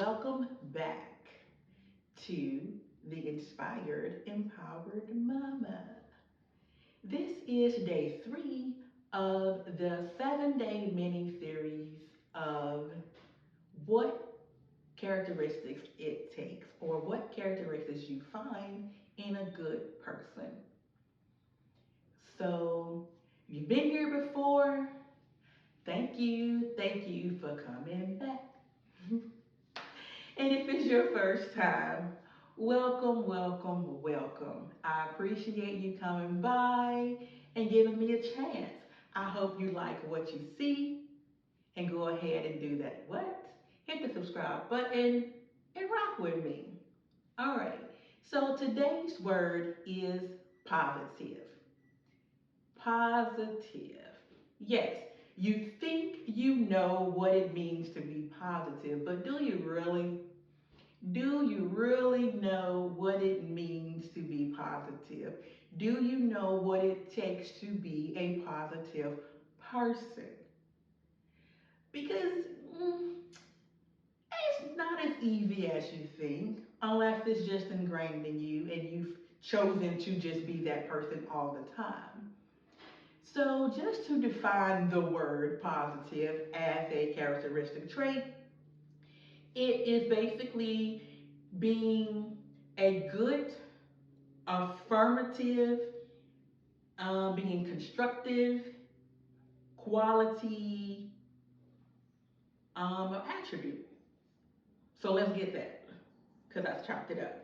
welcome back to the Inspired Empowered Mama. This is day 3 of the 7-day mini series of what characteristics it takes or what characteristics you find in a good person. So, if you've been here before, thank you for coming back. And if it's your first time, welcome, welcome, welcome. I appreciate you coming by and giving me a chance. I hope you like what you see and go ahead and do that. What? Hit the subscribe button and rock with me. All right. So today's word is positive. Positive. Yes, you think you know what it means to be positive, but do you really? Do you really know what it means to be positive? Do you know what it takes to be a positive person? Because it's not as easy as you think, unless it's just ingrained in you and you've chosen to just be that person all the time. So, just to define the word positive as a characteristic trait, it is basically being a good, affirmative, being constructive, quality, attribute. So let's get that, because I've chopped it up.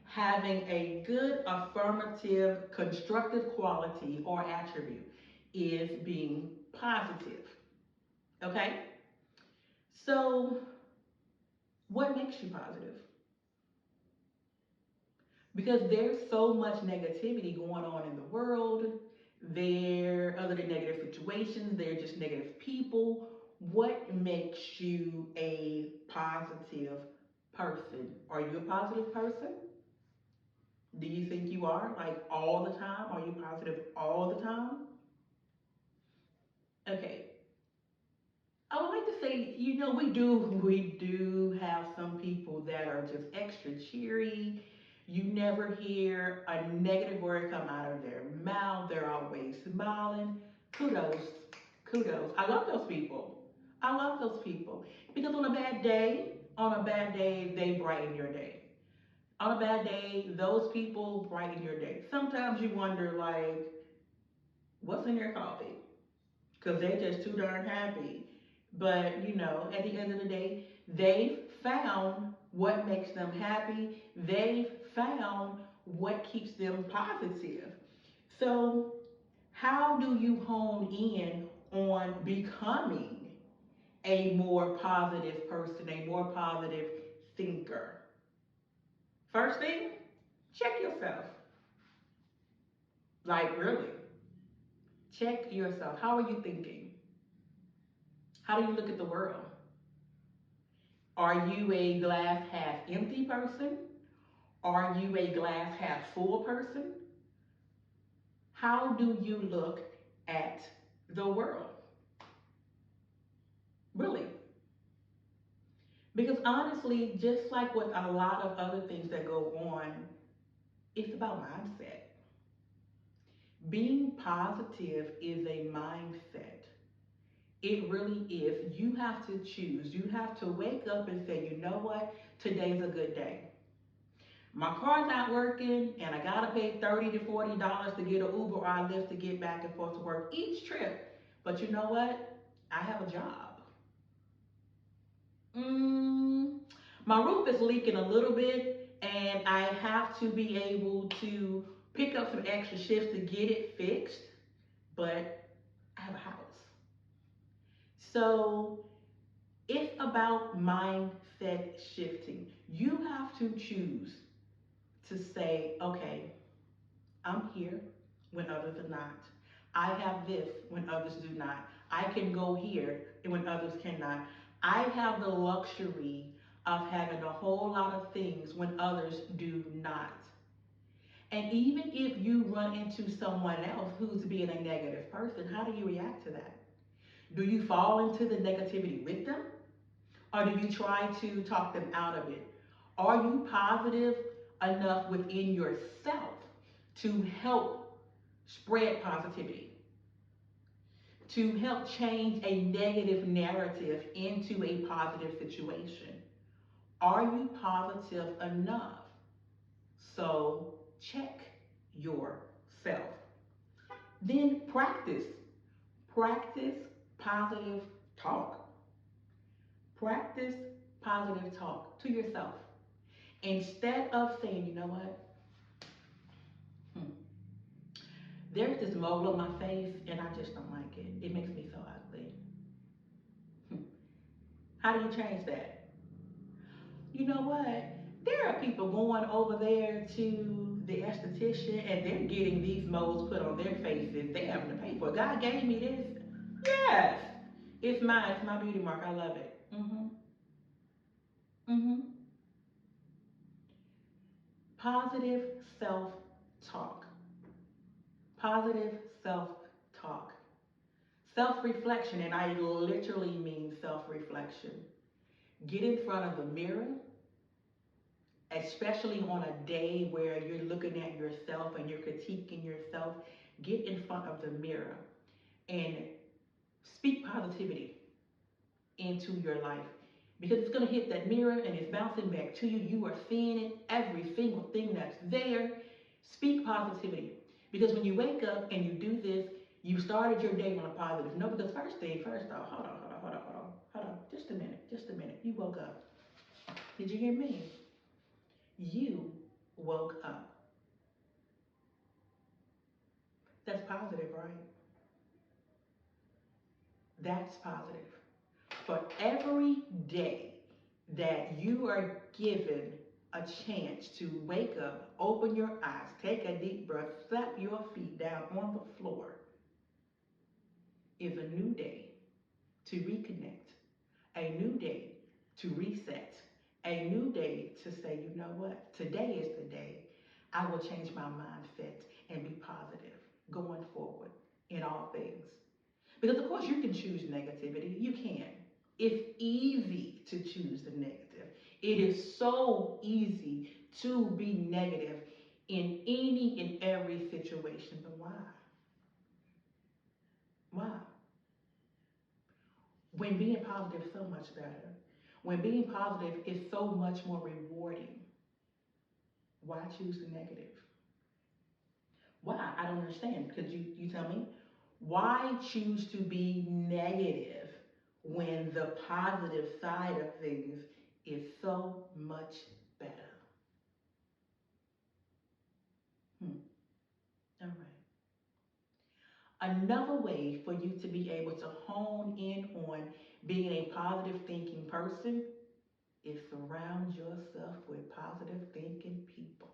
Having a good, affirmative, constructive quality or attribute is being positive. Okay? So, what makes you positive? Because there's so much negativity going on in the world. There, other than negative situations, they're just negative people. What makes you a positive person? Are you a positive person? Do you think you are? Like all the time? Are you positive all the time? Okay. I would like to say, we do have some people that are just extra cheery. You never hear a negative word come out of their mouth. They're always smiling. Kudos. Kudos. I love those people. I love those people. Because on a bad day, they brighten your day. On a bad day, those people brighten your day. Sometimes you wonder, like, what's in their coffee? Because they're just too darn happy. But, at the end of the day, they've found what makes them happy. They've found what keeps them positive. So, how do you hone in on becoming a more positive person, a more positive thinker? First thing, check yourself. Like, really, check yourself. How are you thinking? How do you look at the world? Are you a glass half empty person? Are you a glass half full person? How do you look at the world? Really? Because honestly, just like with a lot of other things that go on, it's about mindset. Being positive is a mindset. It really is. You have to choose. You have to wake up and say, you know what? Today's a good day. My car's not working and I gotta pay $30 to $40 to get an Uber or I Lyft to get back and forth to work each trip. But you know what? I have a job. Mm, my roof is leaking a little bit and I have to be able to pick up some extra shifts to get it fixed, but I have a house. So it's about mindset shifting. You have to choose to say, okay, I'm here when others are not. I have this when others do not. I can go here when others cannot. I have the luxury of having a whole lot of things when others do not. And even if you run into someone else who's being a negative person, how do you react to that? Do you fall into the negativity with them? Or do you try to talk them out of it? Are you positive enough within yourself to help spread positivity, to help change a negative narrative into a positive situation? Are you positive enough? So check yourself. Then practice. Practice positive talk. Practice positive talk to yourself. Instead of saying, you know what, hmm, there's this mole on my face and I just don't like it. It makes me so ugly. Hmm. How do you change that? You know what? There are people going over there to the esthetician and they're getting these moles put on their faces. They're having to pay for it. God gave me this. Yes. It's mine. It's my beauty mark. I love it. Mm-hmm. Positive self talk. Positive self talk. Self reflection, and I literally mean self reflection. Get in front of the mirror, especially on a day where you're looking at yourself and you're critiquing yourself. Get in front of the mirror and speak positivity into your life, because it's going to hit that mirror and it's bouncing back to you. You are seeing it, every single thing that's there. Speak positivity, because when you wake up and you do this, you started your day on a positive note. Because first thing first, though, hold on, just a minute. You woke up. Did you hear me? You woke up. That's positive, right? That's positive. For every day that you are given a chance to wake up, open your eyes, take a deep breath, slap your feet down on the floor, is a new day to reconnect, a new day to reset, a new day to say, you know what, today is the day I will change my mindset and be positive going forward in all things. Because of course you can choose negativity. You can. It's easy to choose the negative. It is so easy to be negative in any and every situation. But why? Why? When being positive is so much better. When being positive is so much more rewarding. Why choose the negative? Why? I don't understand. Because you tell me. Why choose to be negative when the positive side of things is so much better? Hmm. All right. Another way for you to be able to hone in on being a positive thinking person is surround yourself with positive thinking people.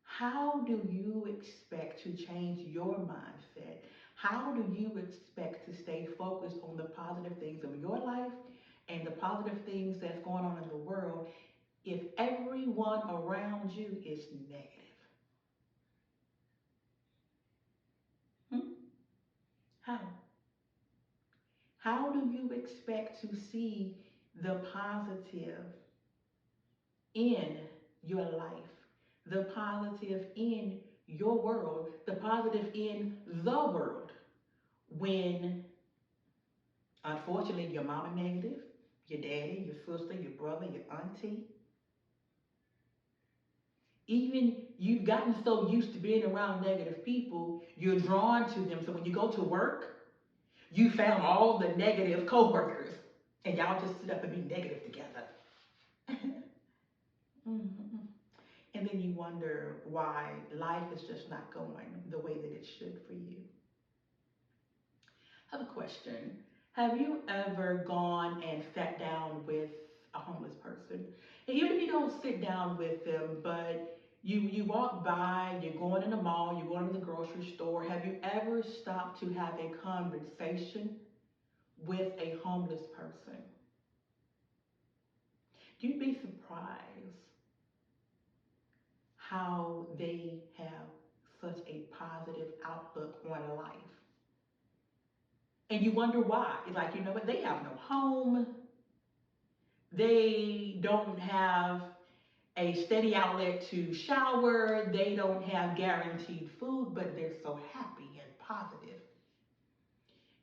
How do you expect to change your mindset? How do you expect to stay focused on the positive things of your life and the positive things that's going on in the world if everyone around you is negative? Hmm? How? How do you expect to see the positive in your life, the positive in your world, the positive in the world when unfortunately your mama negative, your daddy, your sister, your brother, your auntie, even you've gotten so used to being around negative people, you're drawn to them. So when you go to work, you found all the negative coworkers and y'all just sit up and be negative together. Mhm. And then you wonder why life is just not going the way that it should for you. I have a question. Have you ever gone and sat down with a homeless person? And even if you don't sit down with them, but you walk by, you're going in the mall, you're going to the grocery store, have you ever stopped to have a conversation with a homeless person? You'd be surprised how they have such a positive outlook on life. And you wonder why. It's like, you know what? They have no home. They don't have a steady outlet to shower. They don't have guaranteed food, but they're so happy and positive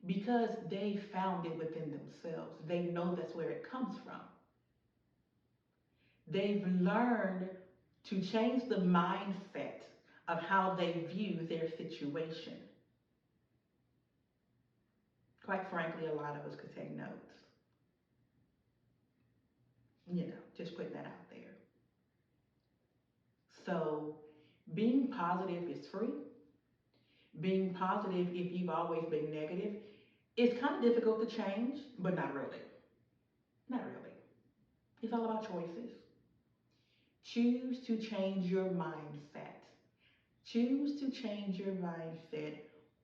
because they found it within themselves. They know that's where it comes from. They've learned to change the mindset of how they view their situation. Quite frankly, a lot of us could take notes. Just putting that out there. So, being positive is free. Being positive, if you've always been negative, it's kind of difficult to change, but not really. Not really. It's all about choices. Choose to change your mindset. Choose to change your mindset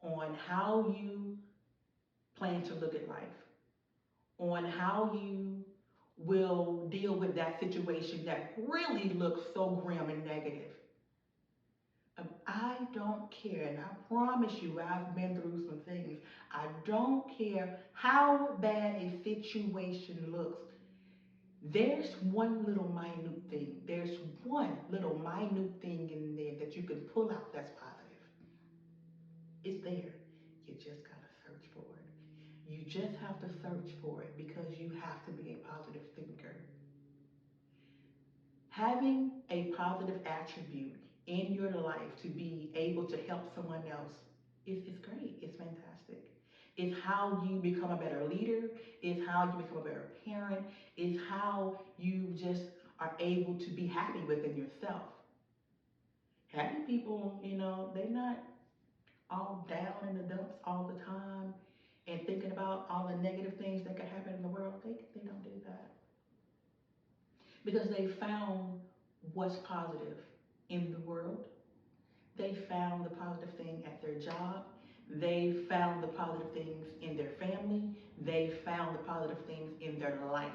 on how you plan to look at life, on how you will deal with that situation that really looks so grim and negative. I don't care, and I promise you, I've been through some things. I don't care how bad a situation looks. There's one little minute thing. There's one little minute thing in there that you can pull out that's positive. It's there. You just gotta search for it. You just have to search for it because you have to be a positive thinker. Having a positive attribute in your life to be able to help someone else is great. It's fantastic. It's how you become a better leader. It's how you become a better parent. It's how you just are able to be happy within yourself. Happy people, they're not all down in the dumps all the time and thinking about all the negative things that could happen in the world. They don't do that because they found what's positive in the world. They found the positive thing at their job. They found the positive things in their family. They found the positive things in their life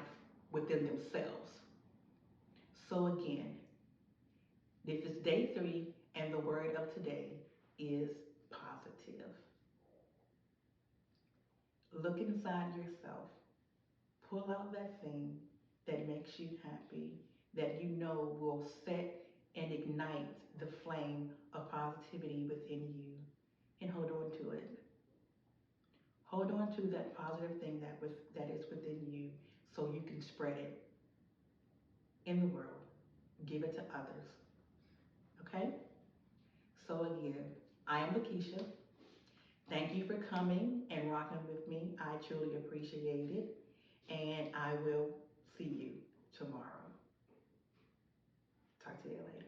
within themselves. So again, this is day 3, and the word of today is positive. Look inside yourself. Pull out that thing that makes you happy, that you know will set and ignite the flame of positivity within you, and hold on to it. Hold on to that positive thing that is within you so you can spread it in the world. Give it to others. Okay? So again, I am Lakeisha. Thank you for coming and rocking with me. I truly appreciate it. And I will see you tomorrow. Talk to you later.